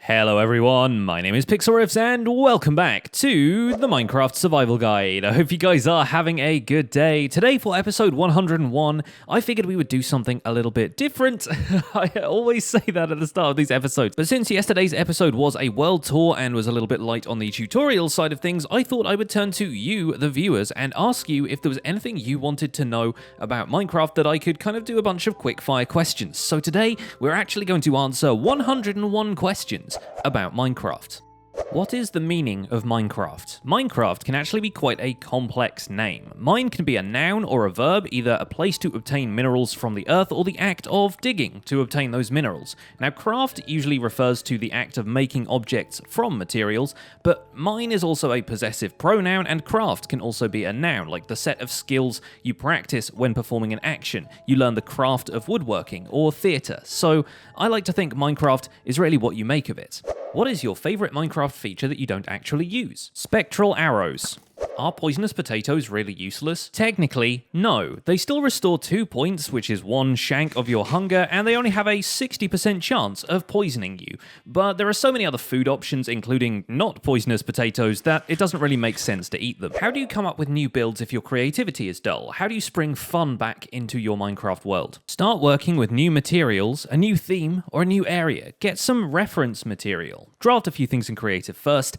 Hello everyone, my name is Pixlriffs and welcome back to the Minecraft Survival Guide. I hope you guys are having a good day. Today for episode 101, I figured we would do something a little bit different. I always say that at the start of these episodes, but since yesterday's episode was a world tour and was a little bit light on the tutorial side of things, I thought I would turn to you, the viewers, and ask you if there was anything you wanted to know about Minecraft that I could kind of do a bunch of quick-fire questions. So today, we're actually going to answer 101 questions about Minecraft. What is the meaning of Minecraft? Minecraft can actually be quite a complex name. Mine can be a noun or a verb, either a place to obtain minerals from the earth or the act of digging to obtain those minerals. Now, craft usually refers to the act of making objects from materials, but mine is also a possessive pronoun, and craft can also be a noun, like the set of skills you practice when performing an action. You learn the craft of woodworking or theatre, so I like to think Minecraft is really what you make of it. What is your favorite Minecraft feature that you don't actually use? Spectral arrows. Are poisonous potatoes really useless? Technically, no. They still restore 2 points, which is 1 shank of your hunger, and they only have a 60% chance of poisoning you. But there are so many other food options, including not poisonous potatoes, that it doesn't really make sense to eat them. How do you come up with new builds if your creativity is dull? How do you spring fun back into your Minecraft world? Start working with new materials, a new theme, or a new area. Get some reference material. Draft a few things in creative first.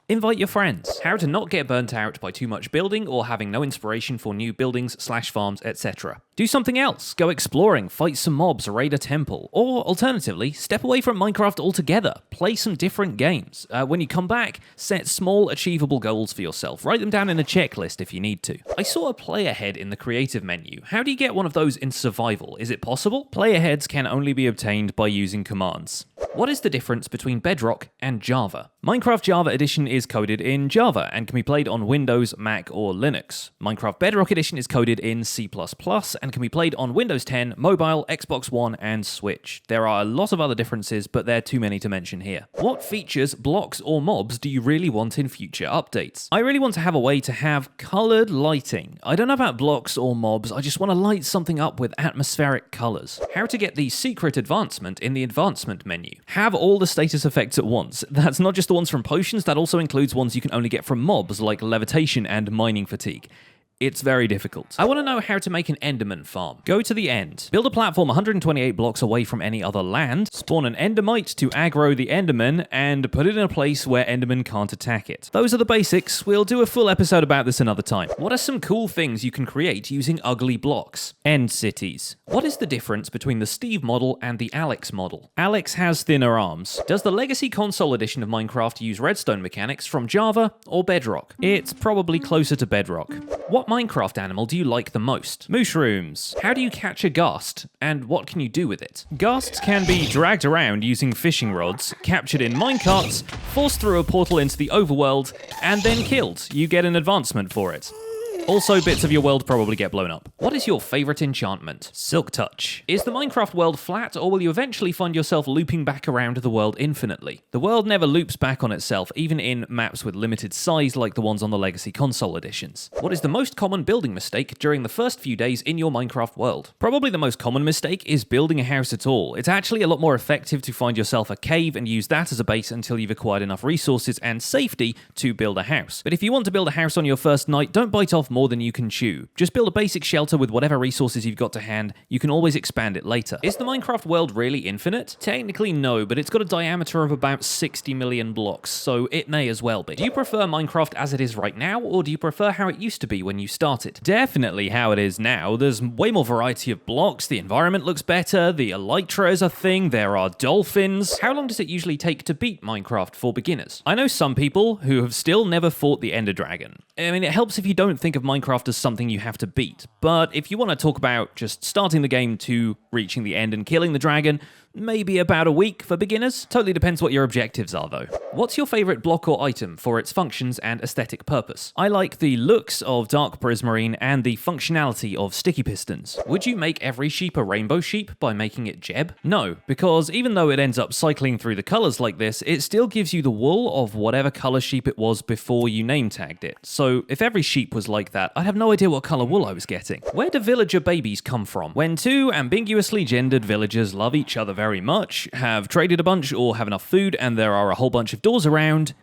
Invite your friends. How to not get burnt out by too much building or having no inspiration for new buildings, farms, etc. Do something else. Go exploring, fight some mobs, raid a temple. Or alternatively, step away from Minecraft altogether. Play some different games. When you come back, set small achievable goals for yourself. Write them down in a checklist if you need to. I saw a player head in the creative menu. How do you get one of those in survival? Is it possible? Player heads can only be obtained by using commands. What is the difference between Bedrock and Java? Minecraft Java Edition is coded in Java and can be played on Windows, Mac, or Linux. Minecraft Bedrock Edition is coded in C++ and can be played on Windows 10, mobile, Xbox One, and Switch. There are a lot of other differences, but they're too many to mention here. What features, blocks, or mobs do you really want in future updates? I really want to have a way to have colored lighting. I don't know about blocks or mobs, I just want to light something up with atmospheric colors. How to get the secret advancement in the advancement menu. Have all the status effects at once. That's not just the ones from potions, that also includes ones you can only get from mobs like levitation and mining fatigue. It's very difficult. I want to know how to make an Enderman farm. Go to the end. Build a platform 128 blocks away from any other land. Spawn an Endermite to aggro the Enderman, and put it in a place where Enderman can't attack it. Those are the basics. We'll do a full episode about this another time. What are some cool things you can create using ugly blocks? End cities. What is the difference between the Steve model and the Alex model? Alex has thinner arms. Does the Legacy Console edition of Minecraft use Redstone mechanics from Java or Bedrock? It's probably closer to Bedrock. What Minecraft animal do you like the most? Mushrooms. How do you catch a ghast, and what can you do with it? Ghasts can be dragged around using fishing rods, captured in minecarts, forced through a portal into the overworld, and then killed. You get an advancement for it. Also, bits of your world probably get blown up. What is your favorite enchantment? Silk Touch. Is the Minecraft world flat, or will you eventually find yourself looping back around the world infinitely? The world never loops back on itself, even in maps with limited size like the ones on the Legacy Console editions. What is the most common building mistake during the first few days in your Minecraft world? Probably the most common mistake is building a house at all. It's actually a lot more effective to find yourself a cave and use that as a base until you've acquired enough resources and safety to build a house. But if you want to build a house on your first night, don't bite off more than you can chew. Just build a basic shelter with whatever resources you've got to hand. You can always expand it later. Is the Minecraft world really infinite? Technically no, but it's got a diameter of about 60 million blocks, so it may as well be. Do you prefer Minecraft as it is right now, or do you prefer how it used to be when you started? Definitely how it is now. There's way more variety of blocks, the environment looks better, the elytra is a thing, there are dolphins. How long does it usually take to beat Minecraft for beginners? I know some people who have still never fought the Ender Dragon. I mean, it helps if you don't think of Minecraft as something you have to beat, but if you want to talk about just starting the game to reaching the end and killing the dragon, maybe about a week for beginners. Totally depends what your objectives are though. What's your favorite block or item for its functions and aesthetic purpose? I like the looks of dark prismarine and the functionality of sticky pistons. Would you make every sheep a rainbow sheep by making it Jeb? No, because even though it ends up cycling through the colors like this, it still gives you the wool of whatever color sheep it was before you name tagged it. So if every sheep was like that, I'd have no idea what color wool I was getting. Where do villager babies come from? When two ambiguously gendered villagers love each other very much, have traded a bunch, or have enough food, and there are a whole bunch of doors around,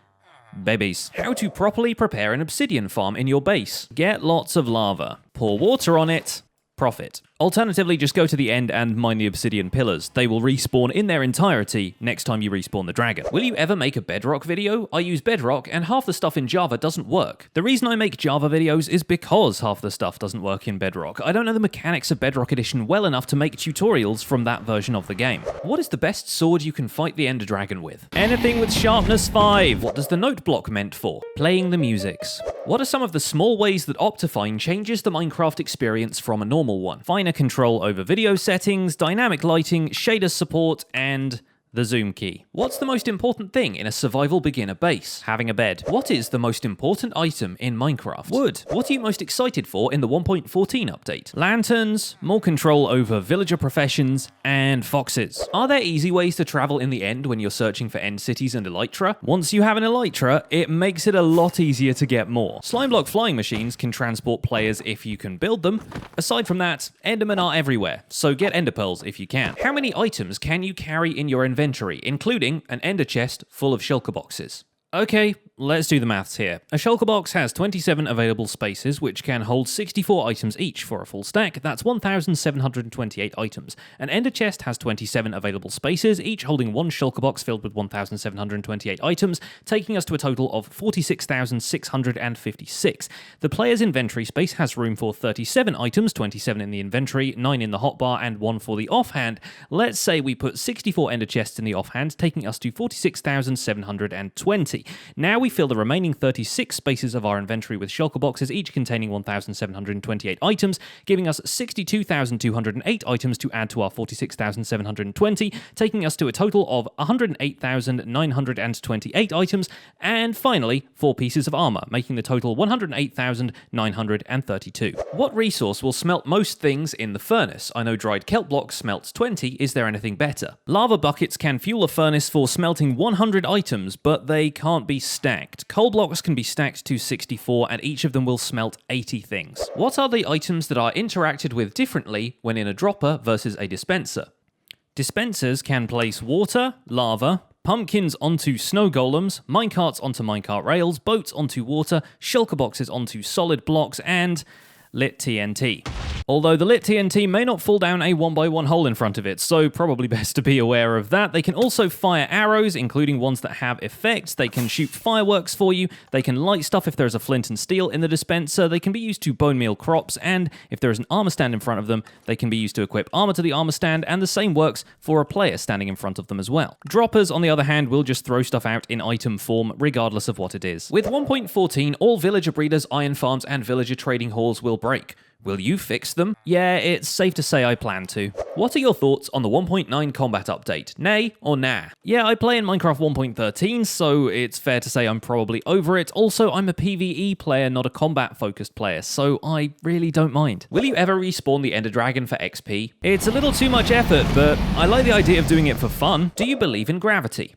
babies. How to properly prepare an obsidian farm in your base. Get lots of lava. Pour water on it. Profit. Alternatively, just go to the end and mine the obsidian pillars. They will respawn in their entirety next time you respawn the dragon. Will you ever make a Bedrock video? I use Bedrock, and half the stuff in Java doesn't work. The reason I make Java videos is because half the stuff doesn't work in Bedrock. I don't know the mechanics of Bedrock Edition well enough to make tutorials from that version of the game. What is the best sword you can fight the Ender Dragon with? Anything with sharpness 5. What does the note block meant for? Playing the musics. What are some of the small ways that Optifine changes the Minecraft experience from a normal one? Finer control over video settings, dynamic lighting, shader support, and the zoom key. What's the most important thing in a survival beginner base? Having a bed. What is the most important item in Minecraft? Wood. What are you most excited for in the 1.14 update? Lanterns, more control over villager professions, and foxes. Are there easy ways to travel in the end when you're searching for end cities and elytra? Once you have an elytra, it makes it a lot easier to get more. Slime block flying machines can transport players if you can build them. Aside from that, Endermen are everywhere, so get ender pearls if you can. How many items can you carry in your inventory, including an ender chest full of shulker boxes? Okay, let's do the maths here. A shulker box has 27 available spaces, which can hold 64 items each. For a full stack, that's 1,728 items. An ender chest has 27 available spaces, each holding one shulker box filled with 1,728 items, taking us to a total of 46,656. The player's inventory space has room for 37 items, 27 in the inventory, 9 in the hotbar, and 1 for the offhand. Let's say we put 64 ender chests in the offhand, taking us to 46,720. Now we fill the remaining 36 spaces of our inventory with shulker boxes, each containing 1,728 items, giving us 62,208 items to add to our 46,720, taking us to a total of 108,928 items, and finally, 4 pieces of armor, making the total 108,932. What resource will smelt most things in the furnace? I know dried kelp block smelts 20, is there anything better? Lava buckets can fuel a furnace for smelting 100 items, but they can't be stacked. Coal blocks can be stacked to 64, and each of them will smelt 80 things. What are the items that are interacted with differently when in a dropper versus a dispenser? Dispensers can place water, lava, pumpkins onto snow golems, minecarts onto minecart rails, boats onto water, shulker boxes onto solid blocks, and lit TNT. Although the lit TNT may not fall down a 1x1 hole in front of it, so probably best to be aware of that. They can also fire arrows, including ones that have effects. They can shoot fireworks for you. They can light stuff if there's a flint and steel in the dispenser. They can be used to bone meal crops, and if there is an armor stand in front of them, they can be used to equip armor to the armor stand, and the same works for a player standing in front of them as well. Droppers, on the other hand, will just throw stuff out in item form, regardless of what it is. With 1.14, all villager breeders, iron farms, and villager trading halls will break. Will you fix them? Yeah, it's safe to say I plan to. What are your thoughts on the 1.9 combat update? Nay or nah? Yeah, I play in Minecraft 1.13, so it's fair to say I'm probably over it. Also, I'm a PvE player, not a combat-focused player, so I really don't mind. Will you ever respawn the Ender Dragon for XP? It's a little too much effort, but I like the idea of doing it for fun. Do you believe in gravity?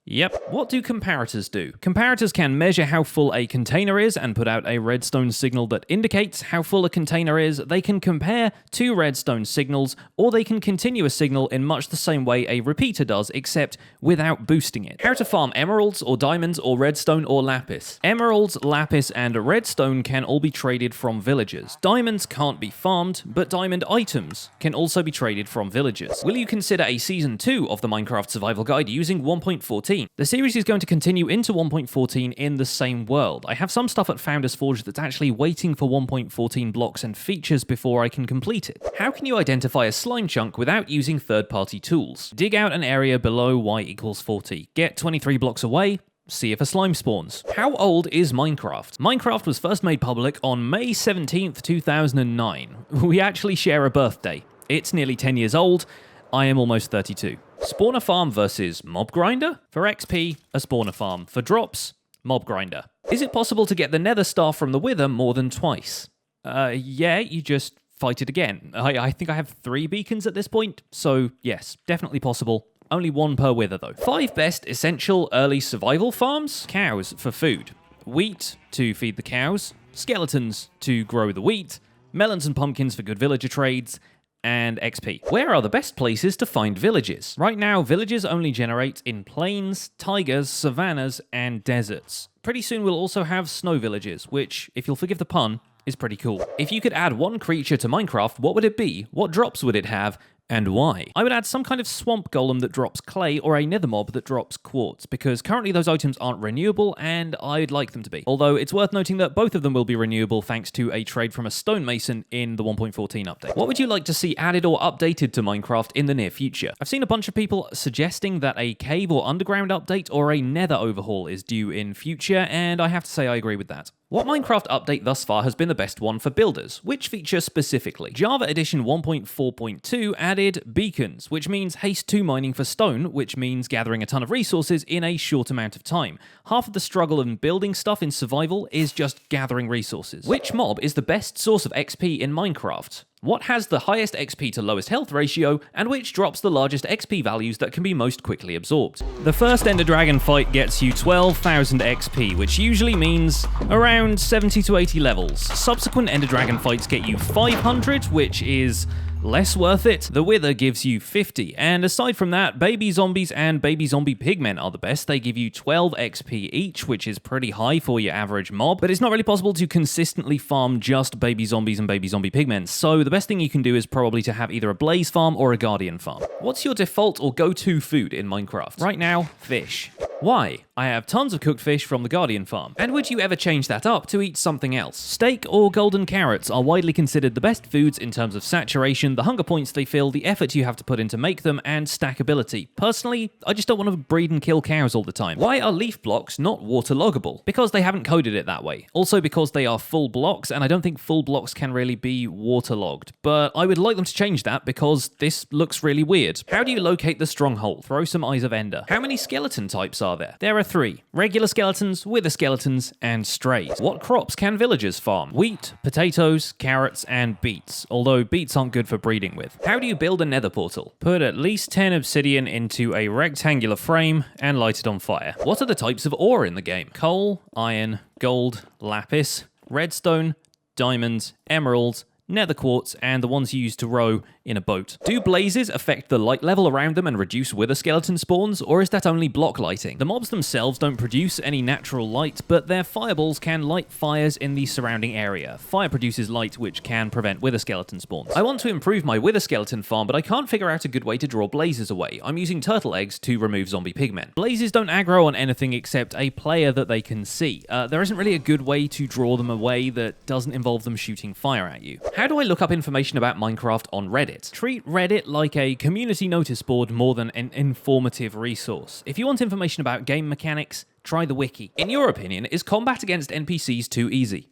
Yep. What do comparators do? Comparators can measure how full a container is and put out a redstone signal that indicates how full a container is. They can compare two redstone signals, or they can continue a signal in much the same way a repeater does, except without boosting it. How to farm emeralds, or diamonds, or redstone, or lapis? Emeralds, lapis, and redstone can all be traded from villagers. Diamonds can't be farmed, but diamond items can also be traded from villagers. Will you consider a Season 2 of the Minecraft Survival Guide using 1.14? The series is going to continue into 1.14 in the same world. I have some stuff at Founders Forge that's actually waiting for 1.14 blocks and features before I can complete it. How can you identify a slime chunk without using third-party tools? Dig out an area below y=40. Get 23 blocks away. See if a slime spawns. How old is Minecraft? Minecraft was first made public on May 17th, 2009. We actually share a birthday. It's nearly 10 years old. I am almost 32. Spawner farm versus mob grinder? For XP, a spawner farm. For drops, mob grinder. Is it possible to get the Nether star from the Wither more than twice? Yeah, you just fight it again. I think I have 3 beacons at this point, so yes, definitely possible. Only 1 per Wither though. 5 best essential early survival farms? Cows for food. Wheat to feed the cows. Skeletons to grow the wheat. Melons and pumpkins for good villager trades. and XP. Where are the best places to find villages? Right now, villages only generate in plains, taigas, savannas, and deserts. Pretty soon we'll also have snow villages, which, if you'll forgive the pun, is pretty cool. If you could add one creature to Minecraft, what would it be? What drops would it have? And why? I would add some kind of swamp golem that drops clay or a nether mob that drops quartz, because currently those items aren't renewable and I'd like them to be. Although it's worth noting that both of them will be renewable thanks to a trade from a stonemason in the 1.14 update. What would you like to see added or updated to Minecraft in the near future? I've seen a bunch of people suggesting that a cave or underground update or a nether overhaul is due in future, and I have to say I agree with that. What Minecraft update thus far has been the best one for builders? Which feature specifically? Java Edition 1.4.2 added beacons, which means haste 2 mining for stone, which means gathering a ton of resources in a short amount of time. Half of the struggle in building stuff in survival is just gathering resources. Which mob is the best source of XP in Minecraft? What has the highest XP to lowest health ratio, and which drops the largest XP values that can be most quickly absorbed? The first Ender Dragon fight gets you 12,000 XP, which usually means around 70 to 80 levels. Subsequent Ender Dragon fights get you 500, which is less worth it. The Wither gives you 50, and aside from that, baby zombies and baby zombie pigmen are the best. They give you 12 XP each, which is pretty high for your average mob, but it's not really possible to consistently farm just baby zombies and baby zombie pigmen, so the best thing you can do is probably to have either a blaze farm or a guardian farm. What's your default or go-to food in Minecraft? Right now, fish. Why? I have tons of cooked fish from the Guardian farm. And would you ever change that up to eat something else? Steak or golden carrots are widely considered the best foods in terms of saturation, the hunger points they fill, the effort you have to put in to make them, and stackability. Personally, I just don't want to breed and kill cows all the time. Why are leaf blocks not waterloggable? Because they haven't coded it that way. Also because they are full blocks, and I don't think full blocks can really be waterlogged. But I would like them to change that because this looks really weird. How do you locate the Stronghold? Throw some Eyes of Ender. How many skeleton types are there? There are 3. Regular skeletons, wither skeletons, and strays. What crops can villagers farm? Wheat, potatoes, carrots, and beets. Although beets aren't good for breeding with. How do you build a nether portal? Put at least 10 obsidian into a rectangular frame and light it on fire. What are the types of ore in the game? Coal, iron, gold, lapis, redstone, diamonds, emeralds, nether quartz, and the ones you use to row in a boat. Do blazes affect the light level around them and reduce wither skeleton spawns, or is that only block lighting? The mobs themselves don't produce any natural light, but their fireballs can light fires in the surrounding area. Fire produces light, which can prevent wither skeleton spawns. I want to improve my wither skeleton farm, but I can't figure out a good way to draw blazes away. I'm using turtle eggs to remove zombie pigmen. Blazes don't aggro on anything except a player that they can see. There isn't really a good way to draw them away that doesn't involve them shooting fire at you. How do I look up information about Minecraft on Reddit? Treat Reddit like a community notice board more than an informative resource. If you want information about game mechanics, try the wiki. In your opinion, is combat against NPCs too easy?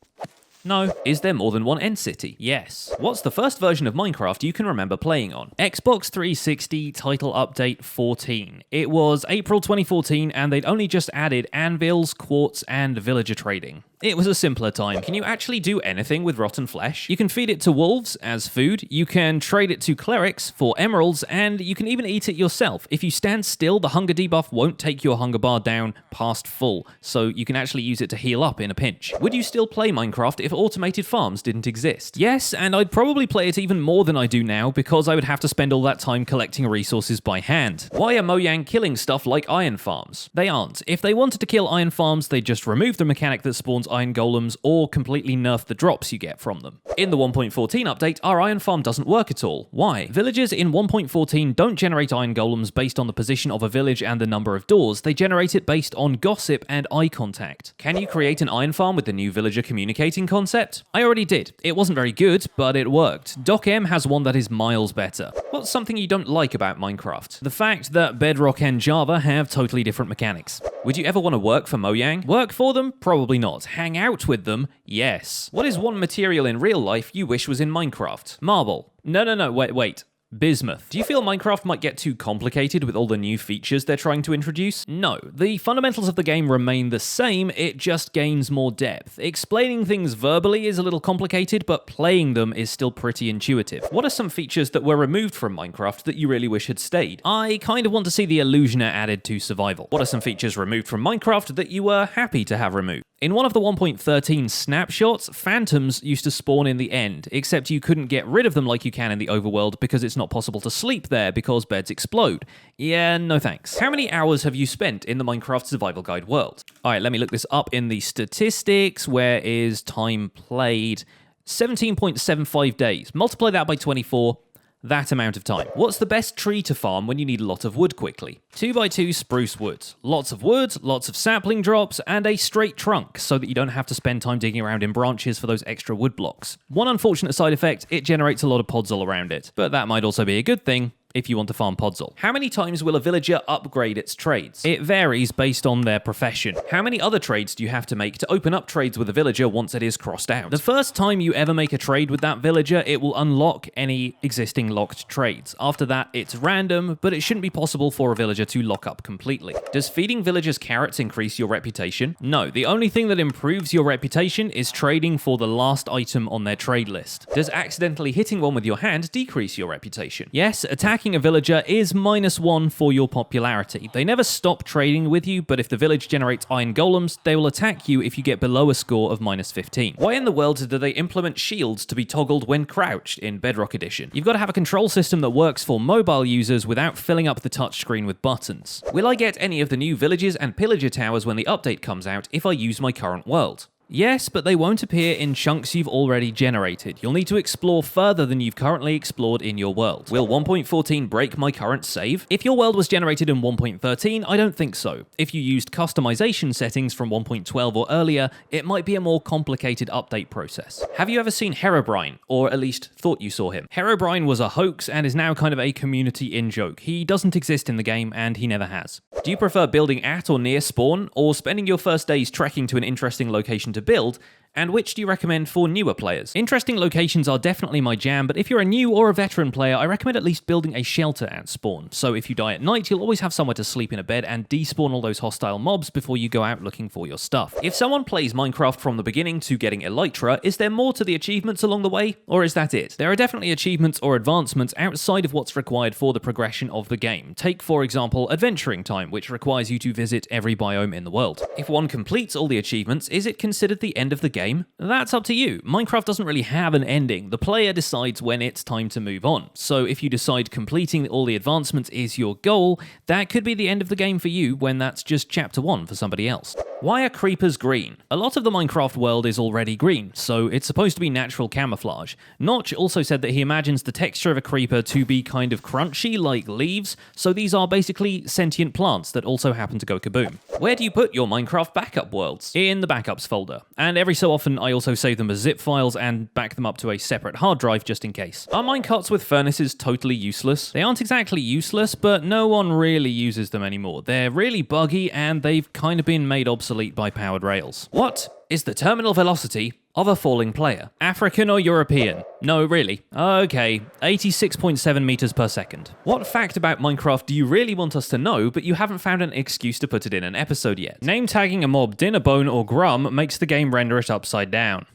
No. Is there more than one end city? Yes. What's the first version of Minecraft you can remember playing on? Xbox 360 title update 14. It was April 2014 and they'd only just added anvils, quartz, and villager trading. It was a simpler time. Can you actually do anything with rotten flesh? You can feed it to wolves as food, you can trade it to clerics for emeralds, and you can even eat it yourself. If you stand still, the hunger debuff won't take your hunger bar down past full, so you can actually use it to heal up in a pinch. Would you still play Minecraft if automated farms didn't exist? Yes, and I'd probably play it even more than I do now because I would have to spend all that time collecting resources by hand. Why are Mojang killing stuff like iron farms? They aren't. If they wanted to kill iron farms, they'd just remove the mechanic that spawns iron golems or completely nerf the drops you get from them. In the 1.14 update, our iron farm doesn't work at all. Why? Villagers in 1.14 don't generate iron golems based on the position of a village and the number of doors. They generate it based on gossip and eye contact. Can you create an iron farm with the new villager communicating concept? I already did. It wasn't very good, but it worked. DocM has one that is miles better. What's something you don't like about Minecraft? The fact that Bedrock and Java have totally different mechanics. Would you ever want to work for Mojang? Work for them? Probably not. Hang out with them? Yes. What is one material in real life you wish was in Minecraft? Marble. No, wait. Bismuth. Do you feel Minecraft might get too complicated with all the new features they're trying to introduce? No. The fundamentals of the game remain the same, it just gains more depth. Explaining things verbally is a little complicated, but playing them is still pretty intuitive. What are some features that were removed from Minecraft that you really wish had stayed? I kind of want to see the Illusioner added to survival. What are some features removed from Minecraft that you were happy to have removed? In one of the 1.13 snapshots, phantoms used to spawn in the end, except you couldn't get rid of them like you can in the overworld because it's not possible to sleep there because beds explode. Yeah, no thanks. How many hours have you spent in the Minecraft Survival Guide world? Alright, let me look this up in the statistics. Where is time played? 17.75 days. Multiply that by 24. That amount of time. What's the best tree to farm when you need a lot of wood quickly? 2x2 spruce wood. Lots of wood, lots of sapling drops, and a straight trunk so that you don't have to spend time digging around in branches for those extra wood blocks. One unfortunate side effect, it generates a lot of pods all around it, but that might also be a good thing if you want to farm podzol. How many times will a villager upgrade its trades? It varies based on their profession. How many other trades do you have to make to open up trades with a villager once it is crossed out? The first time you ever make a trade with that villager, it will unlock any existing locked trades. After that, it's random, but it shouldn't be possible for a villager to lock up completely. Does feeding villagers carrots increase your reputation? No, the only thing that improves your reputation is trading for the last item on their trade list. Does accidentally hitting one with your hand decrease your reputation? Yes, attacking a villager is -1 for your popularity. They never stop trading with you, but if the village generates iron golems, they will attack you if you get below a score of -15. Why in the world do they implement shields to be toggled when crouched in Bedrock Edition? You've got to have a control system that works for mobile users without filling up the touchscreen with buttons. Will I get any of the new villages and pillager towers when the update comes out if I use my current world? Yes, but they won't appear in chunks you've already generated. You'll need to explore further than you've currently explored in your world. Will 1.14 break my current save? If your world was generated in 1.13, I don't think so. If you used customization settings from 1.12 or earlier, it might be a more complicated update process. Have you ever seen Herobrine, or at least thought you saw him? Herobrine was a hoax and is now kind of a community in-joke. He doesn't exist in the game, and he never has. Do you prefer building at or near spawn, or spending your first days trekking to an interesting location to build? And which do you recommend for newer players? Interesting locations are definitely my jam, but if you're a new or a veteran player, I recommend at least building a shelter at spawn. So if you die at night, you'll always have somewhere to sleep in a bed and despawn all those hostile mobs before you go out looking for your stuff. If someone plays Minecraft from the beginning to getting Elytra, is there more to the achievements along the way? Or is that it? There are definitely achievements or advancements outside of what's required for the progression of the game. Take, for example, Adventuring Time, which requires you to visit every biome in the world. If one completes all the achievements, is it considered the end of the game? That's up to you. Minecraft doesn't really have an ending. The player decides when it's time to move on. So if you decide completing all the advancements is your goal, that could be the end of the game for you when that's just chapter 1 for somebody else. Why are creepers green? A lot of the Minecraft world is already green, so it's supposed to be natural camouflage. Notch also said that he imagines the texture of a creeper to be kind of crunchy like leaves, so these are basically sentient plants that also happen to go kaboom. Where do you put your Minecraft backup worlds? In the backups folder. And every so often I also save them as zip files and back them up to a separate hard drive just in case. Are minecarts with furnaces totally useless? They aren't exactly useless, but no one really uses them anymore. They're really buggy and they've kind of been made obsolete by powered rails. What is the terminal velocity of a falling player? African or European? No, really. Okay, 86.7 meters per second. What fact about Minecraft do you really want us to know, but you haven't found an excuse to put it in an episode yet? Name tagging a mob Dinnerbone or Grum makes the game render it upside down.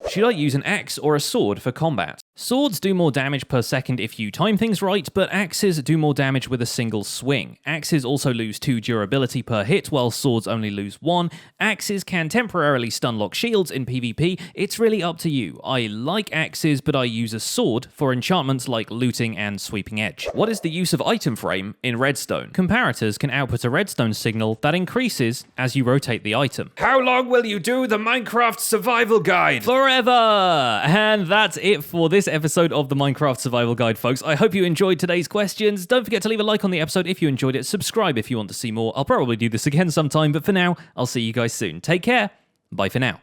Should I use an axe or a sword for combat? Swords do more damage per second if you time things right, but axes do more damage with a single swing. Axes also lose 2 durability per hit, while swords only lose 1. Axes can temporarily stun-lock shields in PvP. It's really up to you. I like axes, but I use a sword for enchantments like looting and sweeping edge. What is the use of item frame in Redstone? Comparators can output a redstone signal that increases as you rotate the item. How long will you do the Minecraft Survival Guide? Forever! And that's it for this episode of the Minecraft Survival Guide, folks. I hope you enjoyed today's questions. Don't forget to leave a like on the episode if you enjoyed it. Subscribe if you want to see more. I'll probably do this again sometime, but for now, I'll see you guys soon. Take care. Bye for now.